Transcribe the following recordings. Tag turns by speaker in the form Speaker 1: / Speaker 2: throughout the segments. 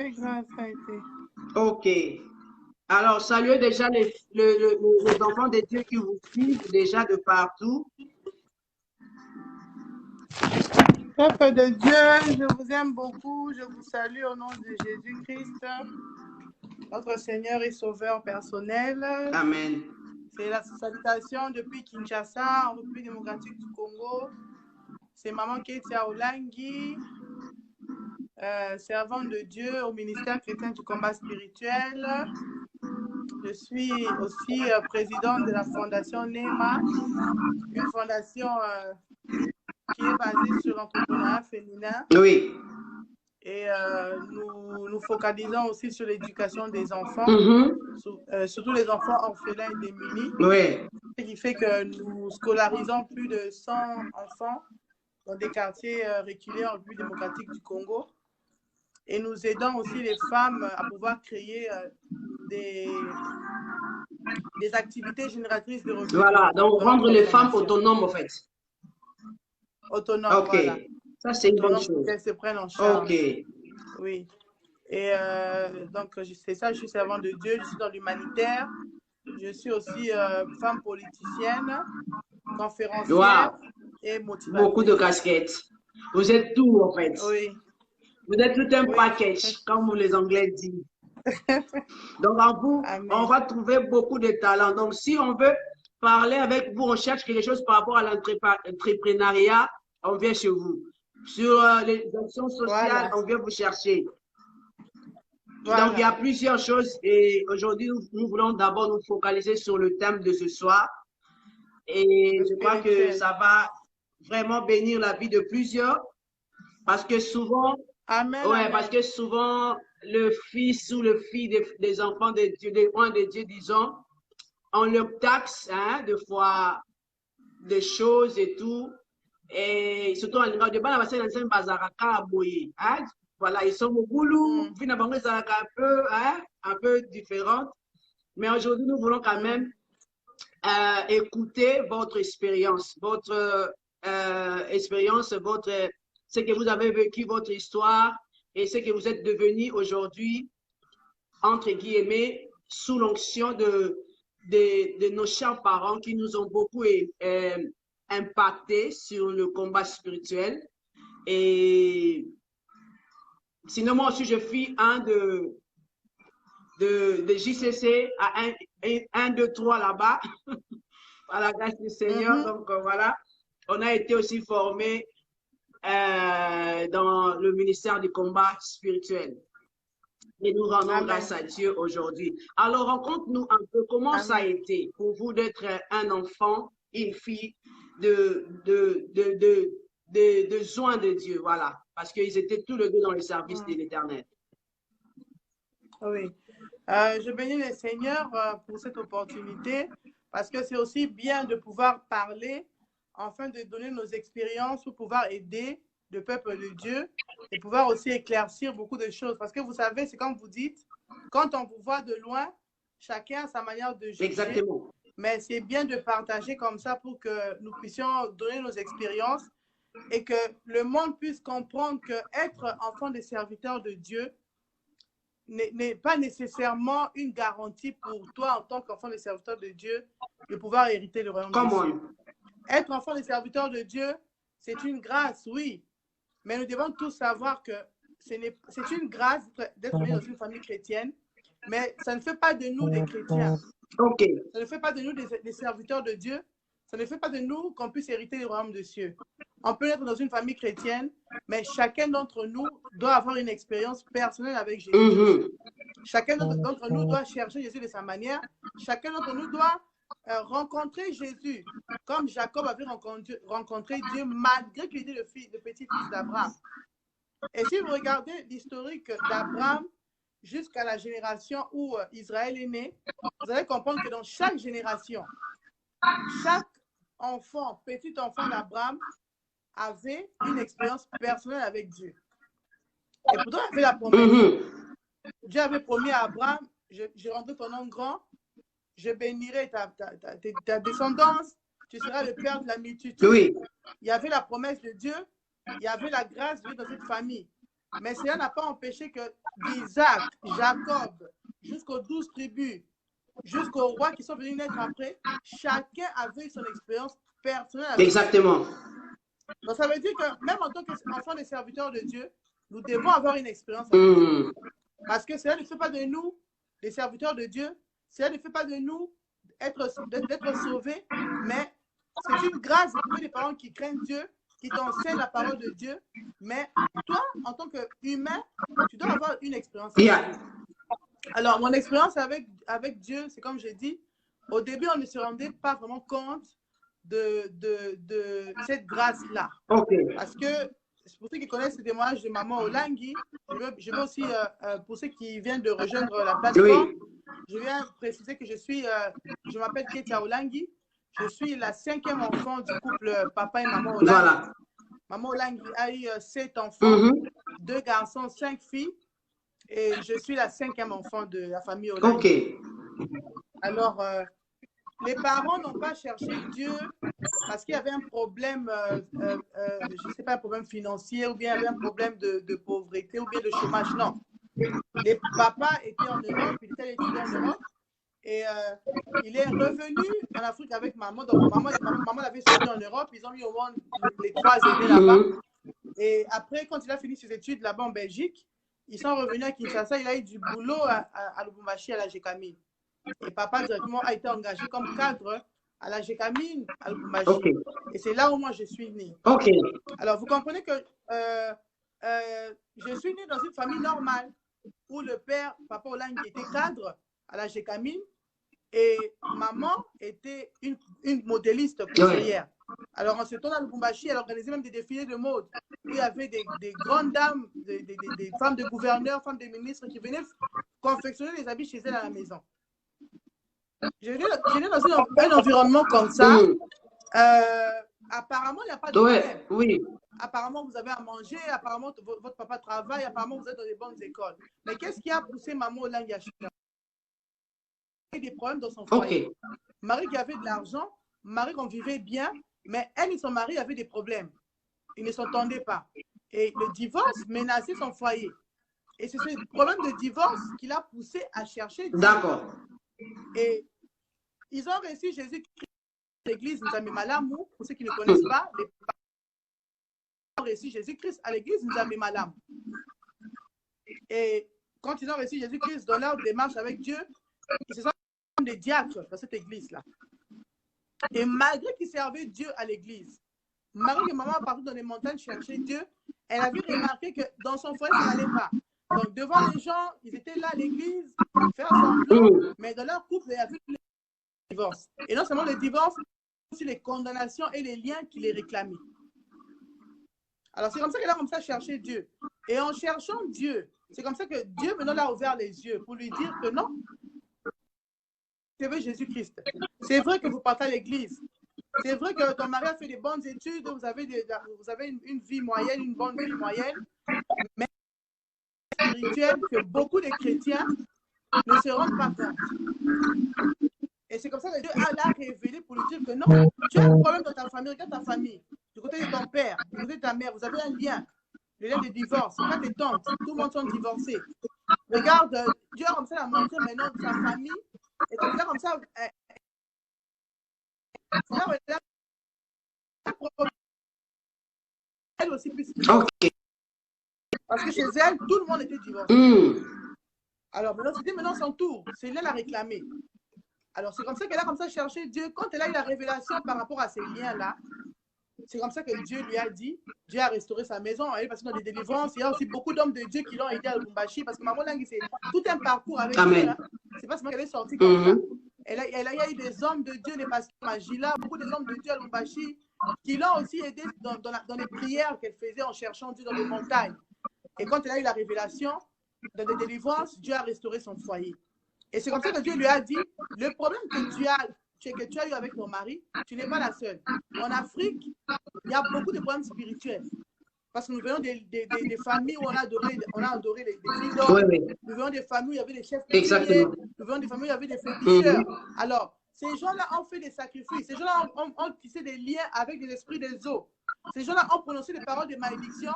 Speaker 1: très grave, ça a été.
Speaker 2: Ok. Alors, saluez déjà les enfants de Dieu qui vous suivent déjà de partout.
Speaker 1: Peuple de Dieu, je vous aime beaucoup. Je vous salue au nom de Jésus-Christ, notre Seigneur et Sauveur personnel.
Speaker 2: Amen.
Speaker 1: C'est la salutation depuis Kinshasa, en République démocratique du Congo. C'est Maman Ketia Olangi, servante de Dieu au ministère chrétien du combat spirituel. Je suis aussi présidente de la fondation NEMA, une fondation qui est basée sur l'entrepreneuriat féminin.
Speaker 2: Oui.
Speaker 1: Et nous focalisons aussi sur l'éducation des enfants, surtout les enfants orphelins et démunis.
Speaker 2: Oui.
Speaker 1: Ce qui fait que nous scolarisons plus de 100 enfants dans des quartiers reculés en République démocratique du Congo. Et nous aidons aussi les femmes à pouvoir créer des activités génératrices de revenus.
Speaker 2: Voilà, donc rendre les femmes autonomes, en fait.
Speaker 1: Autonomes,
Speaker 2: ok.
Speaker 1: Voilà.
Speaker 2: Ça, c'est une bonne chose.
Speaker 1: Qu'elles se prennent en charge.
Speaker 2: Ok.
Speaker 1: Oui. Et donc, c'est ça, je suis servante de Dieu, je suis dans l'humanitaire. Je suis aussi femme politicienne, conférencière et motivatrice.
Speaker 2: Beaucoup de casquettes. Vous êtes tout, en fait.
Speaker 1: Oui.
Speaker 2: Vous êtes tout un package, comme les Anglais disent. Donc, en vous,
Speaker 1: Amen.
Speaker 2: On va trouver beaucoup de talents. Donc, si on veut parler avec vous, on cherche quelque chose par rapport à l'entrepreneuriat, on vient chez vous. Sur les actions sociales, on vient vous chercher. Donc, il y a plusieurs choses et aujourd'hui, nous voulons d'abord nous focaliser sur le thème de ce soir. Et je crois que ça va vraiment bénir la vie de plusieurs parce que souvent, parce que souvent, le fils ou le fille des enfants de Dieu, des enfants de Dieu, disons, on leur taxe, des fois, des choses et tout. Et surtout, en Ligue de Bala, voilà, ils sont au boulot, un peu différentes. Mais aujourd'hui, nous voulons quand même écouter votre expérience, ce que vous avez vécu, votre histoire et ce que vous êtes devenu aujourd'hui, entre guillemets, sous l'onction de nos chers parents qui nous ont beaucoup impacté sur le combat spirituel. Et sinon, moi aussi, je suis un de JCC à 1, 2, 3 là-bas, à la grâce du Seigneur. Donc, voilà, on a été aussi formés dans le ministère du combat spirituel. Et nous rendons grâce à Dieu aujourd'hui. Alors, raconte-nous un peu comment ça a été pour vous d'être un enfant, une fille de joint de Dieu, voilà. Parce qu'ils étaient tous les deux dans le service de l'Éternel.
Speaker 1: Oui. Je bénis le Seigneur pour cette opportunité parce que c'est aussi bien de pouvoir parler afin de donner nos expériences pour pouvoir aider le peuple de Dieu et pouvoir aussi éclaircir beaucoup de choses. Parce que vous savez, c'est comme vous dites, quand on vous voit de loin, chacun a sa manière de juger.
Speaker 2: Exactement.
Speaker 1: Mais c'est bien de partager comme ça pour que nous puissions donner nos expériences et que le monde puisse comprendre qu'être enfant des serviteurs de Dieu n'est pas nécessairement une garantie pour toi en tant qu'enfant des serviteurs de Dieu de pouvoir hériter le royaume de Dieu. Être enfant des serviteurs de Dieu, c'est une grâce, oui. Mais nous devons tous savoir que c'est une grâce d'être né dans une famille chrétienne, mais ça ne fait pas de nous des chrétiens.
Speaker 2: Ok.
Speaker 1: Ça ne fait pas de nous des serviteurs de Dieu. Ça ne fait pas de nous qu'on puisse hériter le royaume des cieux. On peut être dans une famille chrétienne, mais chacun d'entre nous doit avoir une expérience personnelle avec Jésus. Chacun d'entre nous doit chercher Jésus de sa manière. Chacun d'entre nous doit rencontrer Jésus, comme Jacob avait rencontré Dieu malgré qu'il était le petit-fils d'Abraham. Et si vous regardez l'historique d'Abraham jusqu'à la génération où Israël est né, vous allez comprendre que dans chaque génération, chaque enfant, petit enfant d'Abraham avait une expérience personnelle avec Dieu. Et pourtant, il avait la promesse. Dieu avait promis à Abraham, je rendrai ton nom grand, je bénirai ta descendance, tu seras le père de la multitude.
Speaker 2: Oui.
Speaker 1: Il y avait la promesse de Dieu, il y avait la grâce de Dieu dans cette famille. Mais cela n'a pas empêché que d'Isaac, Jacob, jusqu'aux 12 tribus, jusqu'aux rois qui sont venus naître après, chacun avait son expérience personnelle.
Speaker 2: Exactement.
Speaker 1: Donc, ça veut dire que même en tant qu'enfant des serviteurs de Dieu, nous devons avoir une expérience avec Dieu. Parce que cela ne fait pas de nous des serviteurs de Dieu, cela ne fait pas de nous d'être sauvés, mais c'est une grâce de trouver des parents qui craignent Dieu, qui t'enseignent la parole de Dieu. Mais toi, en tant qu'humain, tu dois avoir une expérience. Alors, mon expérience avec Dieu, c'est comme je dis, au début, on ne se rendait pas vraiment compte de cette grâce-là. Parce que, pour ceux qui connaissent le témoignage de maman Olangui, je veux aussi, pour ceux qui viennent de rejoindre la plateforme, je viens préciser que je m'appelle Ketia Olangui, je suis la 5e enfant du couple papa et maman Olangui.
Speaker 2: Voilà.
Speaker 1: Maman Olangui a eu 7 enfants, 2 garçons, 5 filles, et je suis la 5e enfant de la famille Olangui. Alors, les parents n'ont pas cherché Dieu parce qu'il y avait un problème, je ne sais pas, un problème financier ou bien il y avait un problème de pauvreté ou bien de chômage. Non. Les papas étaient en Europe, il était étudié en Europe et il est revenu en Afrique avec maman. Donc, maman l'avait suivi en Europe. Ils ont mis au monde les 3 aînés là-bas. Et après, quand il a fini ses études là-bas en Belgique, ils sont revenus à Kinshasa. Il a eu du boulot à Lubumbashi, à la Gécamine. Et papa directement a été engagé comme cadre à la Gécamine, à Lubumbashi. Et c'est là où moi je suis née. Alors vous comprenez que je suis née dans une famille normale où le père, papa Olangui, était cadre à la Gécamine et maman était une modéliste couturière. Alors en ce temps à Lubumbashi, elle organisait même des défilés de mode où il y avait des grandes dames, des femmes de gouverneurs, femmes de ministres qui venaient confectionner les habits chez elle à la maison. Je suis dans un environnement comme ça. Apparemment, il n'y a pas de problème. Apparemment, vous avez à manger. Apparemment, votre papa travaille. Apparemment, vous êtes dans les bonnes écoles. Mais qu'est-ce qui a poussé maman Olangui à chercher? Il y a des problèmes dans son foyer. Marie qui avait de l'argent, Marie qu'on vivait bien, mais elle et son mari avaient des problèmes. Ils ne s'entendaient pas. Et le divorce menaçait son foyer. Et c'est ce problème de divorce qui l'a poussé à chercher Dieu. Et ils ont reçu Jésus-Christ à l'église Nzambe Malamu. Pour ceux qui ne connaissent pas, les parents ont reçu Jésus-Christ à l'église Nzambe Malamu. Et quand ils ont reçu Jésus-Christ dans leur démarche avec Dieu, ils se sont des diacres dans cette église-là. Et malgré qu'ils servaient Dieu à l'église, malgré que maman a parti dans les montagnes chercher Dieu, elle avait remarqué que dans son foyer, ça n'allait pas. Donc, devant les gens, ils étaient là à l'église, faire semblant, mais dans leur couple, il y avait le divorce. Et non seulement le divorce, mais aussi les condamnations et les liens qui les réclamaient. Alors, c'est comme ça qu'elle a commencé à chercher Dieu. Et en cherchant Dieu, c'est comme ça que Dieu maintenant l'a ouvert les yeux pour lui dire que non, c'est Jésus-Christ. C'est vrai que vous partez à l'église. C'est vrai que ton mari a fait des bonnes études, vous avez une vie moyenne, une bonne vie moyenne, mais spirituel que beaucoup de chrétiens ne se rendent pas compte. Et c'est comme ça que Dieu l'a révélé pour lui dire que non, tu as un problème dans ta famille, regarde ta famille. Du côté de ton père, du côté de ta mère, vous avez un lien, le lien de divorce. Pas tes tantes, tout le monde sont divorcés. Regarde, Dieu a comme ça l'a montré maintenant de sa famille. Et comme ça, elle aussi plus. Parce que chez elle, tout le monde était divorcé. Alors maintenant son tour. C'est elle à réclamer. Alors c'est comme ça qu'elle a comme ça cherché Dieu. Quand elle a eu la révélation par rapport à ces liens-là, c'est comme ça que Dieu lui a dit, Dieu a restauré sa maison, elle est passée dans des délivrances. Il y a aussi beaucoup d'hommes de Dieu qui l'ont aidé à Lubumbashi parce que maman Olangui, c'est tout un parcours avec Dieu. C'est pas seulement qu'elle est sortie comme ça. Il y a eu des hommes de Dieu, des pasteurs Magila, beaucoup des hommes de Dieu à Lubumbashi qui l'ont aussi aidé dans les prières qu'elle faisait en cherchant Dieu dans les montagnes. Et quand elle a eu la révélation, dans des délivrances, Dieu a restauré son foyer. Et c'est comme ça que Dieu lui a dit, le problème que tu as eu avec ton mari, tu n'es pas la seule. En Afrique, il y a beaucoup de problèmes spirituels. Parce que nous venons des familles où on a adoré les idoles. Nous venons des familles où il y avait des chefs coutumiers. Nous venons des familles où il y avait des féticheurs. Alors, ces gens-là ont fait des sacrifices. Ces gens-là ont tissé des liens avec les esprits des eaux. Ces gens-là ont prononcé des paroles de malédiction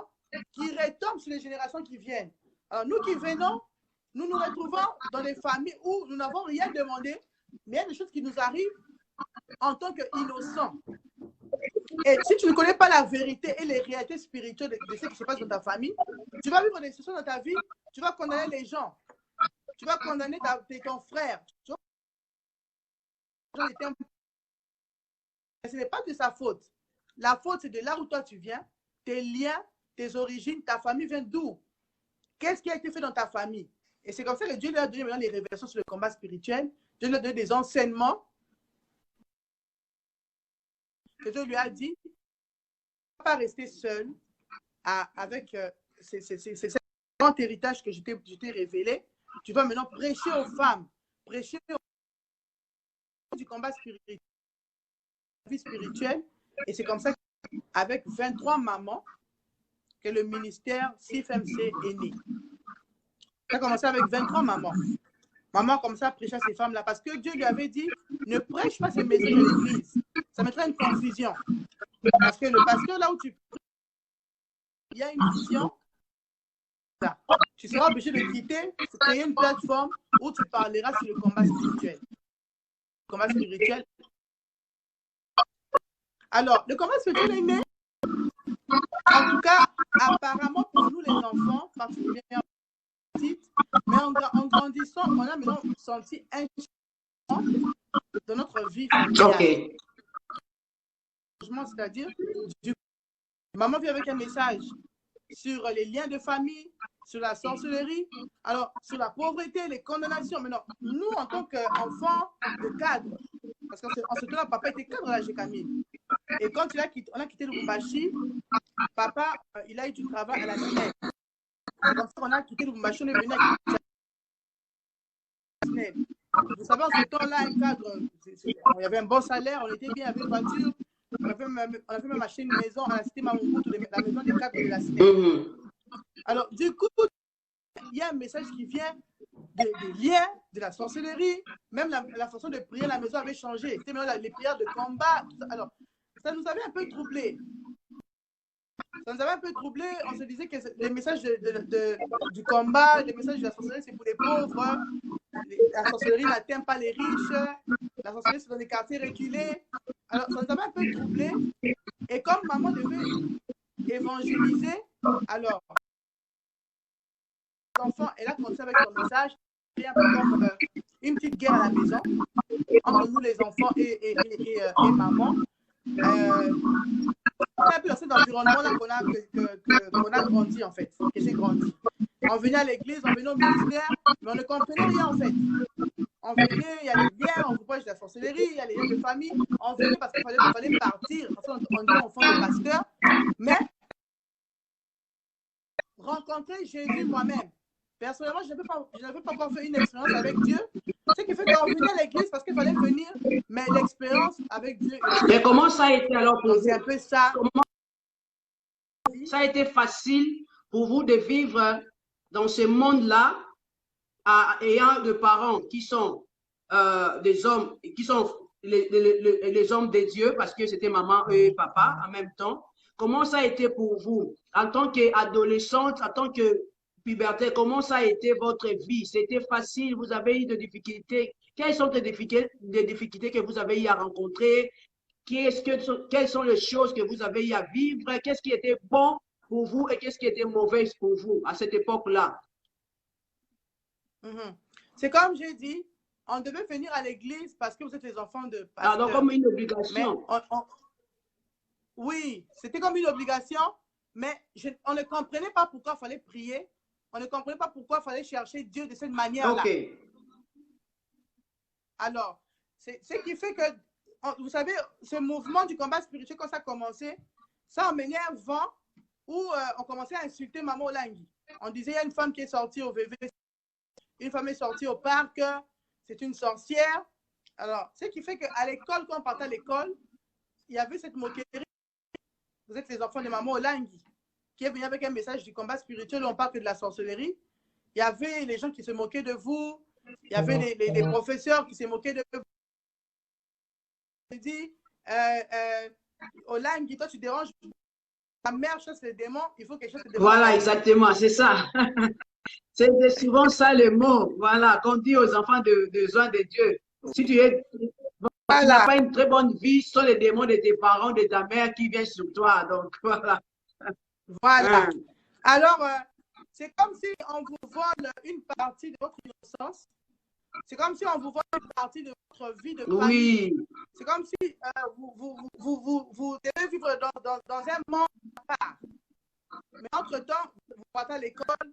Speaker 1: qui retombe sur les générations qui viennent. Alors, nous qui venons, nous nous retrouvons dans des familles où nous n'avons rien demandé, mais il y a des choses qui nous arrivent en tant qu'innocents. Et si tu ne connais pas la vérité et les réalités spirituelles de ce qui se passe dans ta famille, tu vas vivre des situations dans ta vie, tu vas condamner les gens, tu vas condamner ton frère. Ce n'est pas de sa faute. La faute, c'est de là où toi tu viens, tes liens, tes origines, ta famille vient d'où? Qu'est-ce qui a été fait dans ta famille? Et c'est comme ça que Dieu lui a donné maintenant les révélations sur le combat spirituel. Dieu lui a donné des enseignements que Dieu lui a dit, tu ne vas pas rester seul avec ce grand héritage que je t'ai révélé. Tu vas maintenant prêcher aux femmes, prêcher du combat spirituel, vie spirituelle. Et c'est comme ça qu'avec 23 mamans, que le ministère CIFMC est né. Ça a commencé avec 23 mamans. Maman comme ça prêchait à ces femmes-là parce que Dieu lui avait dit, ne prêche pas ces messages de l'église. Ça mettrait une confusion. Parce que le pasteur, là où tu prêches, il y a une vision. Là. Tu seras obligé de quitter, de créer une plateforme où tu parleras sur le combat spirituel. Le combat spirituel. Alors, le combat spirituel est né. En tout cas, apparemment pour nous les enfants, particulièrement petites, mais en grandissant, on a maintenant senti un changement dans notre vie familiale.
Speaker 2: Okay.
Speaker 1: C'est-à-dire, maman vient avec un message sur les liens de famille, sur la sorcellerie, alors sur la pauvreté, les condamnations. Mais non, nous, en tant qu'enfants de cadre, parce qu'en ce temps-là, papa était cadre à la Camille. Et quand on a quitté le Lubumbashi, papa, il a eu du travail à la SNEL. Donc, on a quitté le Lubumbashi, on est venu à la SNEL. Vous savez, en ce temps-là, un cadre, il y avait un bon salaire, on était bien avec une voiture, on avait même acheté une maison à la cité Mamoukou, la maison des cadres de la SNEL. Alors, du coup, il y a un message qui vient des liens, de la sorcellerie, même la façon de prier à la maison avait changé. C'était même les prières de combat. Alors, ça nous avait un peu troublé. Ça nous avait un peu troublé. On se disait que les messages du combat, les messages de la sorcellerie, c'est pour les pauvres. La sorcellerie n'atteint pas les riches. La sorcellerie, c'est dans des quartiers reculés. Alors, ça nous avait un peu troublé. Et comme maman devait évangéliser, alors, l'enfant, elle a commencé avec son message. Il y a un peu comme une petite guerre à la maison entre nous, les enfants et maman. On a pu dans cet environnement-là qu'on a grandi, en fait, que j'ai grandi. On venait à l'église, on venait au ministère, mais on ne comprenait rien, en fait. On venait, il y a les liens, on vous parle de la sorcellerie, il y a les liens de famille. On venait parce qu'il fallait partir, parce qu'on était enfant de pasteur. Mais rencontrer Jésus moi-même, personnellement, je n'avais pas encore fait une expérience avec Dieu. Ce qui fait qu'on venait à l'église parce qu'il fallait venir, mais l'expérience avec Dieu.
Speaker 2: Mais comment ça a été alors pour vous?
Speaker 1: C'est un peu ça.
Speaker 2: Comment ça a été facile pour vous de vivre dans ce monde-là, ayant des parents qui sont des hommes, qui sont les hommes de Dieu, parce que c'était maman et papa en même temps. Comment ça a été pour vous en tant qu'adolescente, en tant que puberté, comment ça a été votre vie? C'était facile? Vous avez eu des difficultés? Quelles sont les difficultés que vous avez eu à rencontrer? Quelles sont les choses que vous avez eu à vivre? Qu'est-ce qui était bon pour vous et qu'est-ce qui était mauvais pour vous à cette époque-là?
Speaker 1: C'est comme j'ai dit, on devait venir à l'église parce que vous êtes les enfants de pasteur.
Speaker 2: Alors, comme une obligation.
Speaker 1: Oui, c'était comme une obligation, mais on ne comprenait pas pourquoi il fallait prier. On ne comprenait pas pourquoi il fallait chercher Dieu de cette manière-là.
Speaker 2: Okay.
Speaker 1: Alors, c'est ce qui fait que, vous savez, ce mouvement du combat spirituel, quand ça a commencé, ça a mené un vent où on commençait à insulter Maman Olangi. On disait, il y a une femme qui est sortie au VV, une femme est sortie au parc, c'est une sorcière. Alors, ce qui fait qu'à l'école, quand on partait à l'école, il y avait cette moquerie. Vous êtes les enfants de Maman Olangi, qui est venu avec un message du combat spirituel où on parle que de la sorcellerie. Il y avait les gens qui se moquaient de vous. Il y avait les professeurs qui se moquaient de vous. Je dis, Olangi, toi tu déranges ta mère chasse les démons, il faut qu'elle chasse les démons.
Speaker 2: Voilà, exactement, c'est ça. C'est souvent ça le mot, voilà, qu'on dit aux enfants de besoin de Dieu. Si tu n'as pas une très bonne vie, ce sont les démons de tes parents, de ta mère qui viennent sur toi. Donc, voilà.
Speaker 1: Voilà. Alors, c'est comme si on vous vole une partie de votre innocence. C'est comme si on vous vole une partie de votre vie de famille.
Speaker 2: Oui.
Speaker 1: C'est comme si vous devez vivre dans un monde à part. Mais entre-temps, vous partez à l'école,